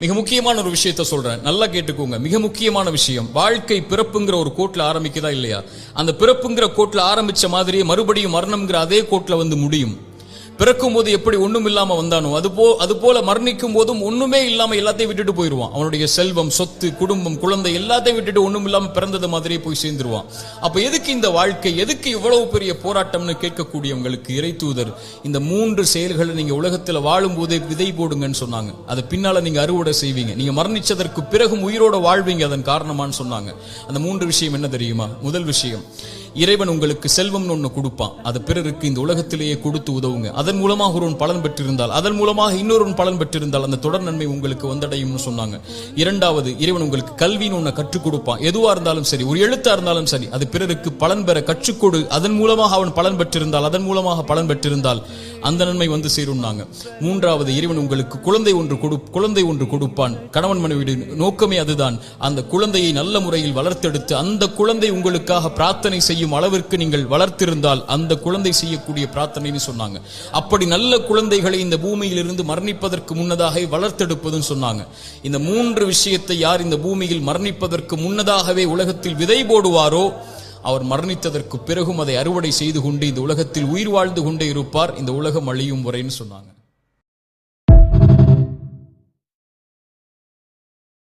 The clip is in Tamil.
மிக முக்கியமான ஒரு விஷயத்த சொல்றேன், நல்லா கேட்டுக்கோங்க. மிக முக்கியமான விஷயம், வாழ்க்கை பிறப்புங்கிற ஒரு கோட்ல ஆரம்பிக்குதா இல்லையா? அந்த பிறப்புங்கிற கோட்ல ஆரம்பிச்ச மாதிரியே மறுபடியும் மரணம்ங்கிற அதே கோட்ல வந்து முடியும். பிறக்கும் போது எப்படி ஒண்ணும் இல்லாம வந்தானோ அது போல மரணிக்கும் போதும் ஒண்ணுமே இல்லாம எல்லாத்தையும் விட்டுட்டு போயிருவான். அவனுடைய செல்வம், சொத்து, குடும்பம், குழந்தை எல்லாத்தையும் விட்டுட்டு ஒண்ணும் இல்லாம பிறந்தது மாதிரியே போய் சேர்ந்துருவான். அப்ப எதுக்கு இந்த வாழ்க்கை, எதுக்கு இவ்வளவு பெரிய போராட்டம்னு கேட்கக்கூடியவங்களுக்கு இறை தூதர் இந்த 3 செயல்களை நீங்க உலகத்துல வாழும் போதே விதை போடுங்கன்னு சொன்னாங்க. அது பின்னால நீங்க அறுவடை செய்வீங்க, நீங்க மரணிச்சதற்கு பிறகும் உயிரோட வாழ்வீங்க, அதன் காரணமான்னு சொன்னாங்க. அந்த 3 விஷயம் என்ன தெரியுமா? முதல் விஷயம், இறைவன் உங்களுக்கு செல்வம்னு ஒண்ணு கொடுப்பான், அது பிறருக்கு இந்த உலகத்திலேயே கொடுத்து உதவுங்க. அதன் மூலமாக ஒருவன் பலன் பெற்றிருந்தால், அதன் மூலமாக இன்னொரு பலன் பெற்றிருந்தால் அந்த தொடர் நன்மை உங்களுக்கு வந்தடையும்னு சொன்னாங்க. இரண்டாவது, இறைவன் உங்களுக்கு கல்வின்னு ஒண்ணு கற்றுக் கொடுப்பான். எதுவா இருந்தாலும் சரி, ஒரு எழுத்தா இருந்தாலும் சரி, அது பிறருக்கு பலன் பெற கற்றுக்கொடு. அதன் மூலமாக அவன் பலன் பெற்றிருந்தால், அதன் மூலமாக பலன் பெற்றிருந்தால் அந்த நன்மை வந்து சேரும்னாங்க. மூன்றாவது, இறைவன் உங்களுக்கு குழந்தை ஒன்று கொடுப்பான். கணவன் மனைவி நோக்கமே அதுதான். அந்த குழந்தையை நல்ல முறையில் வளர்த்தெடுத்து அந்த குழந்தை உங்களுக்காக பிரார்த்தனை செய்யும் அளவிற்கு நீங்கள் வளர்த்திருந்தால் அந்த குழந்தை செய்யக்கூடிய பிரார்த்தனைன்னு சொன்னாங்க. அப்படி நல்ல குழந்தைகளை இந்த பூமியில் இருந்து மரணிப்பதற்கு முன்னதாக வளர்த்தெடுப்பதுன்னு சொன்னாங்க. இந்த 3 விஷயத்தை யார் இந்த பூமியில் மரணிப்பதற்கு முன்னதாகவே உலகத்தில் விதை போடுவாரோ அவர் மரணித்ததற்கு பிறகும் அதை அறுவடை செய்து கொண்டு இந்த உலகத்தில் உயிர் வாழ்ந்து கொண்டே இருப்பார், இந்த உலகம் அழியும் வரைன்னு சொன்னாங்க.